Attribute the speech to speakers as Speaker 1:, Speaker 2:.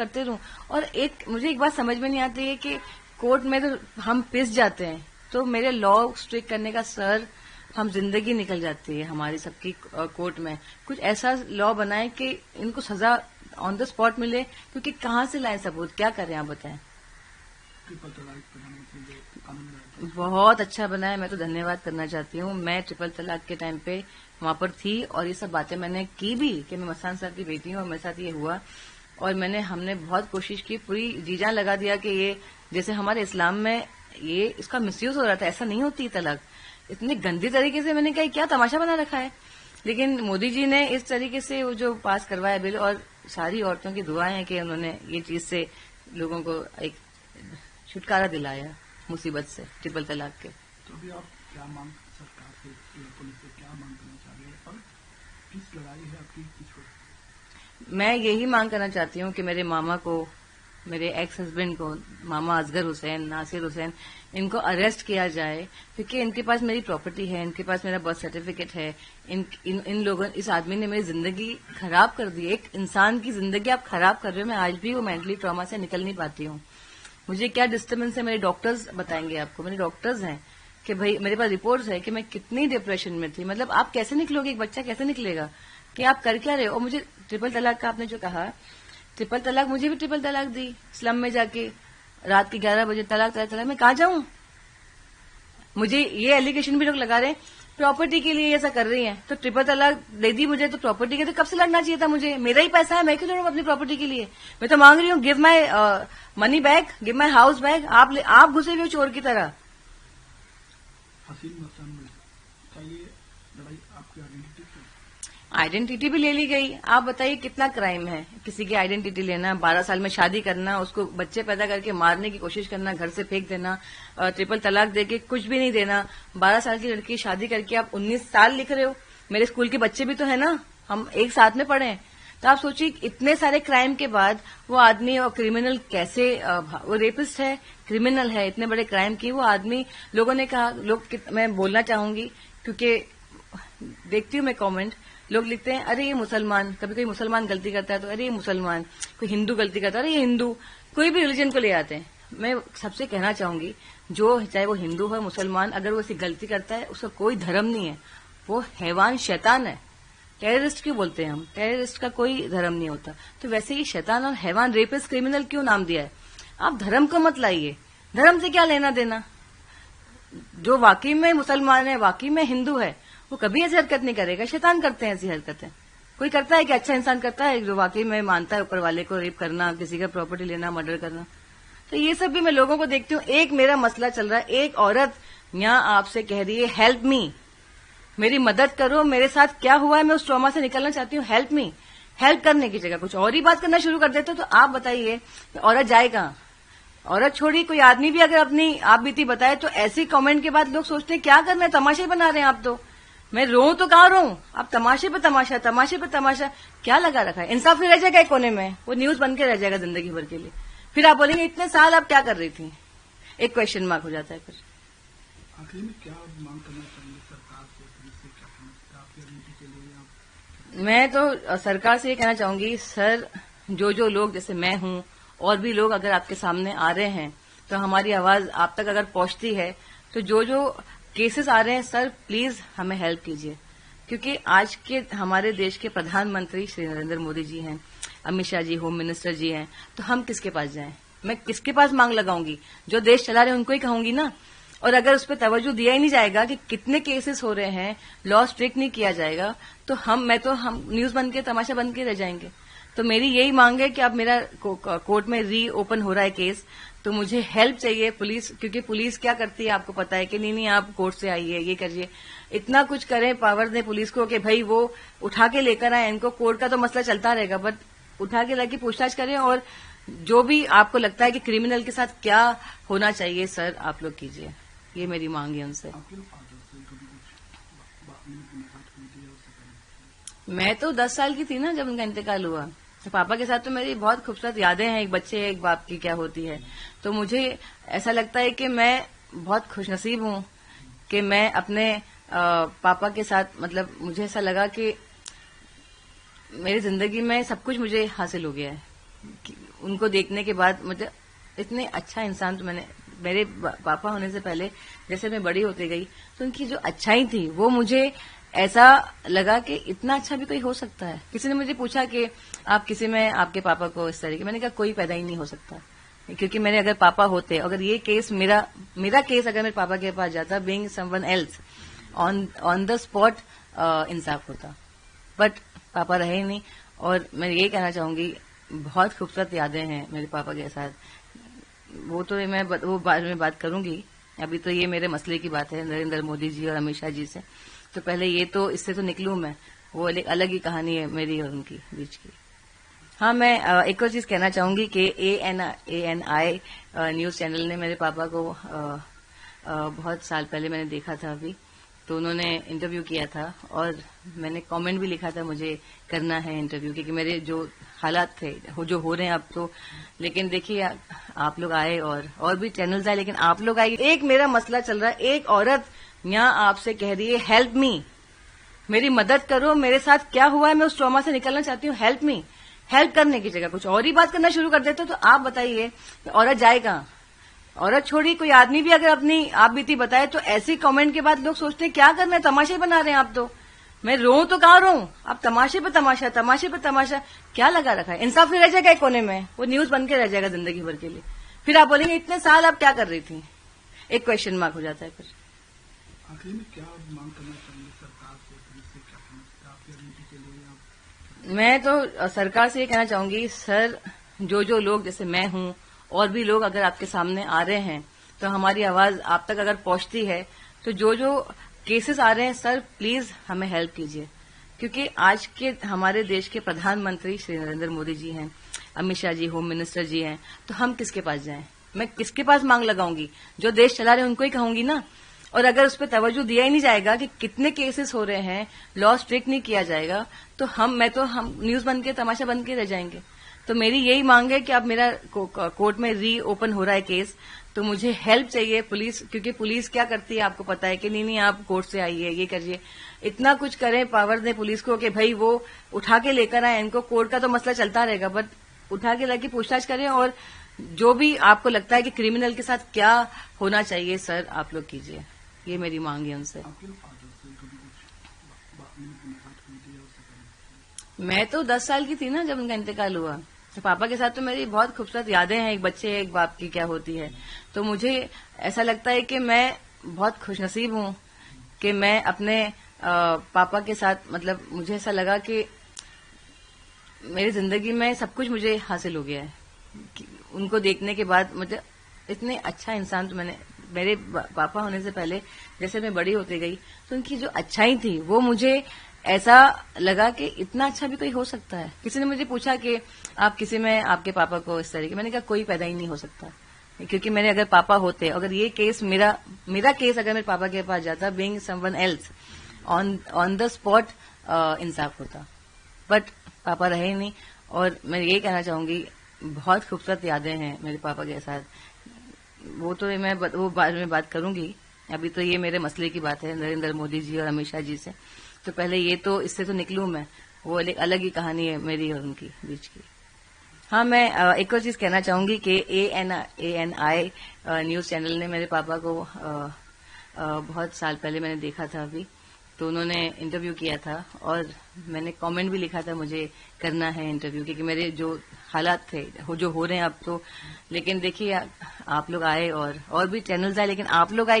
Speaker 1: करते रहूं। और मुझे एक बात समझ में नहीं आती है कि कोर्ट में तो हम पिस जाते हैं, तो मेरे लॉ स्ट्रिक्ट करने का सर, हम जिंदगी निकल जाती है हमारी सबकी कोर्ट में। कुछ ऐसा लॉ बनाए कि इनको सजा ऑन द स्पॉट मिले, क्योंकि कहाँ से लाए सबूत, क्या करें आप बताएं। बहुत अच्छा बना है, मैं तो धन्यवाद करना चाहती हूँ। मैं ट्रिपल तलाक के टाइम पे वहां पर थी और ये सब बातें मैंने की भी कि मैं मस्तान साहब की बेटी हूँ और मेरे साथ ये हुआ। और हमने बहुत कोशिश की, पूरी जी जान लगा दिया कि ये जैसे हमारे इस्लाम में ये इसका मिसयूज हो रहा था, ऐसा नहीं होती तलाक। इतनी गंदी तरीके से मैंने कहा क्या तमाशा बना रखा है। लेकिन मोदी जी ने इस तरीके से वो जो पास करवाया बिल, और सारी औरतों की दुआएं हैं कि उन्होंने ये चीज से लोगों को एक छुटकारा दिलाया मुसीबत से, ट्रिपल तलाक के।
Speaker 2: तो अभी आप क्या मांग सरकार से, पुलिस से क्या मांग करना चाह रहे हैं और किस लड़ाई है आपकी किस?
Speaker 1: मैं यही मांग करना चाहती हूँ कि मेरे मामा को, मेरे एक्स हस्बैंड को, मामा असगर हुसैन, नासिर हुसैन, इनको अरेस्ट किया जाए, क्योंकि इनके पास मेरी प्रॉपर्टी है, इनके पास मेरा बर्थ सर्टिफिकेट है। इन लोगों, इस आदमी ने मेरी जिंदगी खराब कर दी। एक इंसान की जिंदगी आप खराब कर रहे हो। मैं आज भी वो मेंटली ट्रॉमा से निकल नहीं पाती हूँ। मुझे क्या डिस्टर्बेंस है, मेरे डॉक्टर्स बताएंगे आपको, मेरे डॉक्टर्स हैं कि भाई मेरे पास रिपोर्ट्स है कि मैं कितनी डिप्रेशन में थी। मतलब आप कैसे निकलोगे, एक बच्चा कैसे निकलेगा कि आप कर क्या रहे हो। और मुझे ट्रिपल तलाक का आपने जो कहा, ट्रिपल तलाक, मुझे भी ट्रिपल तलाक दी स्लम में जाके, रात के 11 बजे तलाक तलाक तलाक। मैं कहाँ जाऊं। मुझे ये एलिगेशन भी लोग लगा रहे हैं प्रॉपर्टी के लिए ऐसा कर रही हैं, तो ट्रिपल तलाक दे दी मुझे तो प्रॉपर्टी के, तो कब से लड़ना चाहिए था मुझे। मेरा ही पैसा है, मैं क्यों लड़ूं अपनी प्रॉपर्टी के लिए। मैं तो मांग रही हूँ give my money back, give my house back. आप घुसे हुए चोर की तरह।
Speaker 2: हसीन मस्तान में चाहिए लड़ाई आपकी आइडेंटिटी से।
Speaker 1: आइडेंटिटी भी ले ली गई। आप बताइए कितना क्राइम है किसी की आइडेंटिटी लेना, 12 साल में शादी करना, उसको बच्चे पैदा करके मारने की कोशिश करना, घर से फेंक देना, ट्रिपल तलाक देके कुछ भी नहीं देना। 12 साल की लड़की शादी करके आप 19 साल लिख रहे हो। मेरे स्कूल के बच्चे भी तो है ना, हम एक साथ में पढ़े हैं। तो आप सोचिए इतने सारे क्राइम के बाद वो आदमी, और क्रिमिनल कैसे, वो रेपिस्ट है, क्रिमिनल है, इतने बड़े क्राइम की वो आदमी। लोगों ने कहा, मैं बोलना चाहूंगी क्योंकि देखती हूँ मैं कमेंट, लोग लिखते हैं अरे ये मुसलमान, कभी कोई मुसलमान गलती करता है तो अरे ये मुसलमान, कोई हिंदू गलती करता है अरे ये हिंदू, कोई भी रिलीजन को ले आते हैं। मैं सबसे कहना चाहूंगी, जो चाहे वो हिंदू हो मुसलमान, अगर वो ऐसी गलती करता है उसका कोई धर्म नहीं है, वो हैवान शैतान है। टेररिस्ट क्यों बोलते हैं हम, टेररिस्ट का कोई धर्म नहीं होता। तो वैसे ही शैतान और हैवान, रेपिस्ट, क्रिमिनल क्यों नाम दिया है। आप धर्म को मत लाइए, धर्म से क्या लेना देना। जो वाकई में मुसलमान है, वाकई में हिंदू है, वो कभी ऐसी हरकत नहीं करेगा। शैतान करते हैं ऐसी हरकतें। कोई करता है कि अच्छा इंसान करता है जो वाकई में मानता है ऊपर वाले को, रेप करना, किसी का प्रॉपर्टी लेना, मर्डर करना। तो ये सब भी मैं लोगों को देखती हूँ। एक मेरा मसला चल रहा है, एक औरत यहाँ आपसे कह रही है हेल्प मी, मेरी मदद करो, मेरे साथ क्या हुआ है, मैं उस ट्रॉमा से निकलना चाहती हूँ, हेल्प मी। हेल्प करने की जगह कुछ और ही बात करना शुरू कर देते हो। तो आप बताइए औरत जाए कहाँ। औरत छोड़ी, कोई आदमी भी अगर अपनी आप बीती बताए तो ऐसी कमेंट के बाद लोग सोचते हैं क्या करना है, तमाशे बना रहे हैं आप। तो मैं रोऊं तो कहाँ रोऊं, आप तमाशे पे तमाशा, तमाशे पे तमाशा क्या लगा रखा है। इंसाफ नहीं रह जाएगा एक कोने में, वो न्यूज बन के रह जाएगा जिंदगी भर के लिए। फिर आप बोलेंगे इतने साल आप क्या कर रही थी, एक क्वेश्चन मार्क हो जाता है। फिर
Speaker 2: आखिर में क्या मांग करना चाहिए सरकार से, पुलिस से, क्या करना आपकी आइडेंटिटी के लिए?
Speaker 1: मैं तो सरकार से ये कहना चाहूंगी, सर जो लोग जैसे मैं हूं और भी लोग अगर आपके सामने आ रहे हैं तो हमारी आवाज आप तक अगर पहुंचती है, तो जो केसेस आ रहे हैं सर प्लीज हमें हेल्प कीजिए। क्योंकि आज के हमारे देश के प्रधानमंत्री श्री नरेंद्र मोदी जी हैं, अमित शाह जी होम मिनिस्टर जी हैं, तो हम किसके पास जाएं। मैं किसके पास मांग लगाऊंगी, जो देश चला रहे हैं उनको ही कहूंगी ना। और अगर उस पर तवज्जो दिया ही नहीं जाएगा कि कितने केसेस हो रहे हैं, लॉ स्ट्रिक्ट नहीं किया जाएगा, तो हम न्यूज बन के, तमाशा बन के रह जाएंगे। तो मेरी यही मांग है कि अब मेरा कोर्ट में री ओपन हो रहा है केस, तो मुझे हेल्प चाहिए पुलिस। क्योंकि पुलिस क्या करती है आपको पता है कि नहीं आप कोर्ट से आइए, ये करिए, इतना कुछ करें, पावर दें पुलिस को कि भाई वो उठा के लेकर आए इनको। कोर्ट का तो मसला चलता रहेगा, बट उठा के लाके पूछताछ करें। और जो भी आपको लगता है कि क्रिमिनल के साथ क्या होना चाहिए सर, आप लोग कीजिए। ये मेरी मांग है उनसे। मैं तो 10 साल की थी ना जब उनका इंतकाल हुआ। तो पापा के साथ तो मेरी बहुत खूबसूरत यादें हैं, एक बच्चे एक बाप की क्या होती है। तो मुझे ऐसा लगता है कि मैं बहुत खुशनसीब हूं कि मैं अपने पापा के साथ, मतलब मुझे ऐसा लगा कि मेरी जिंदगी में सब कुछ मुझे हासिल हो गया है। उनको देखने के बाद मुझे इतने अच्छा इंसान तो मैंने मेरे पापा होने से पहले जैसे मैं बड़ी होती गई तो उनकी जो अच्छाई थी वो मुझे ऐसा लगा कि इतना अच्छा भी कोई हो सकता है। किसी ने मुझे पूछा कि आप किसी में आपके पापा को इस तरीके, मैंने कहा कोई पैदा ही नहीं हो सकता, क्योंकि मेरे अगर पापा होते, अगर ये केस मेरा केस अगर मेरे पापा के पास जाता, being someone else on the spot इंसाफ होता, बट पापा रहे ही नहीं। और मैं ये कहना चाहूंगी, बहुत खूबसूरत यादें हैं मेरे पापा के साथ। वो तो मैं वो बाद में बात करूंगी, अभी तो ये मेरे मसले की बात है नरेंद्र मोदी जी और अमित शाह जी से। तो पहले ये तो इससे तो निकलूं मैं, वो एक अलग ही कहानी है मेरी और उनकी बीच की। हाँ, मैं एक और चीज कहना चाहूंगी कि ANI न्यूज चैनल ने मेरे पापा को बहुत साल पहले मैंने देखा था अभी, तो उन्होंने इंटरव्यू किया था और मैंने कमेंट भी लिखा था मुझे करना है इंटरव्यू, क्योंकि मेरे जो हालात थे जो हो रहे हैं अब तो। लेकिन देखिए आप लोग आए और भी चैनल्स आए, लेकिन आप लोग आए। एक मेरा मसला चल रहा है, एक औरत यहाँ आपसे कह रही है हेल्प मी, मेरी मदद करो, मेरे साथ क्या हुआ है, मैं उस ट्रॉमा से निकलना चाहती हूँ, हेल्प मी। हेल्प करने की जगह कुछ और ही बात करना शुरू कर देते हो, तो आप बताइए औरत जाए कहाँ? औरत छोड़ी, कोई आदमी भी अगर अपनी आप बीती बताए तो ऐसी कमेंट के बाद लोग सोचते हैं क्या करना है, तमाशे बना रहे हैं आप। तो मैं रोऊं तो कहाँ रोऊं, आप तमाशे पे तमाशा, तमाशे पे तमाशा क्या लगा रखा है? इंसाफ नहीं रह जाएगा एक कोने में, वो न्यूज बन के रह जाएगा जिंदगी भर के लिए। फिर आप बोलेंगे इतने साल आप क्या कर रही थी, एक क्वेश्चन मार्क हो जाता है। फिर
Speaker 2: आखिर में क्या मांग करना चाहेंगे सरकार से, पुलिस से, क्या करना आपकी रणनीति के लिए?
Speaker 1: मैं तो सरकार से ये कहना चाहूंगी, सर जो लोग जैसे मैं हूं और भी लोग अगर आपके सामने आ रहे हैं तो हमारी आवाज आप तक अगर पहुंचती है, तो जो केसेस आ रहे हैं सर प्लीज हमें हेल्प कीजिए, क्योंकि आज के हमारे देश के प्रधानमंत्री श्री नरेंद्र मोदी जी हैं, अमित शाह जी होम मिनिस्टर जी हैं, तो हम किसके पास जाएं? मैं किसके पास मांग लगाऊंगी? जो देश चला रहे हैं उनको ही कहूंगी ना। और अगर उस पर तवज्जो दिया ही नहीं जाएगा कि कितने केसेस हो रहे हैं, लॉ स्ट्रिक्ट नहीं किया जाएगा, तो हम न्यूज बन के तमाशा बन के रह जाएंगे। तो मेरी यही मांग है कि अब मेरा कोर्ट में री ओपन हो रहा है केस, तो मुझे हेल्प चाहिए पुलिस, क्योंकि पुलिस क्या करती है आपको पता है कि नहीं आप कोर्ट से आइए, ये करिए, इतना कुछ करें, पावर दें पुलिस को कि भाई वो उठा के लेकर आए इनको। कोर्ट का तो मसला चलता रहेगा, बट उठा के लाके पूछताछ करें, और जो भी आपको लगता है कि क्रिमिनल के साथ क्या होना चाहिए सर आप लोग कीजिए, ये मेरी मांग है उनसे। मैं तो 10 साल की थी ना जब उनका इंतकाल हुआ। तो पापा के साथ तो मेरी बहुत खूबसूरत यादें हैं, एक बच्चे एक बाप की क्या होती है। तो मुझे ऐसा लगता है कि मैं बहुत खुशनसीब हूं कि मैं अपने पापा के साथ, मतलब मुझे ऐसा लगा कि मेरी जिंदगी में सब कुछ मुझे हासिल हो गया है। उनको देखने के बाद मुझे इतने अच्छा इंसान तो मेरे पापा होने से पहले जैसे मैं बड़ी होती गई तो उनकी जो अच्छाई थी वो मुझे ऐसा लगा कि इतना अच्छा भी कोई हो सकता है। किसी ने मुझे पूछा कि आप किसी में आपके पापा को इस तरीके, मैंने कहा कोई पैदा ही नहीं हो सकता, क्योंकि मेरे अगर पापा होते, अगर ये केस मेरा केस अगर मेरे पापा के पास जाता, being someone else on the spot इंसाफ होता, बट पापा रहे ही नहीं। और मैं ये कहना चाहूंगी, बहुत खूबसूरत यादें हैं मेरे पापा के साथ। वो तो मैं वो बाद में बात करूंगी, अभी तो ये मेरे मसले की बात है नरेंद्र मोदी जी और अमित शाह जी से। तो पहले ये तो इससे तो निकलूं मैं, वो एक अलग ही कहानी है मेरी और उनकी बीच की। हाँ, मैं एक और चीज कहना चाहूंगी कि ANI न्यूज चैनल ने मेरे पापा को बहुत साल पहले मैंने देखा था अभी, तो उन्होंने इंटरव्यू किया था और मैंने कमेंट भी लिखा था मुझे करना है इंटरव्यू, क्योंकि मेरे जो हालात थे जो हो रहे हैं अब तो। लेकिन देखिए आप लोग आए और भी चैनल्स आए, लेकिन आप लोग आए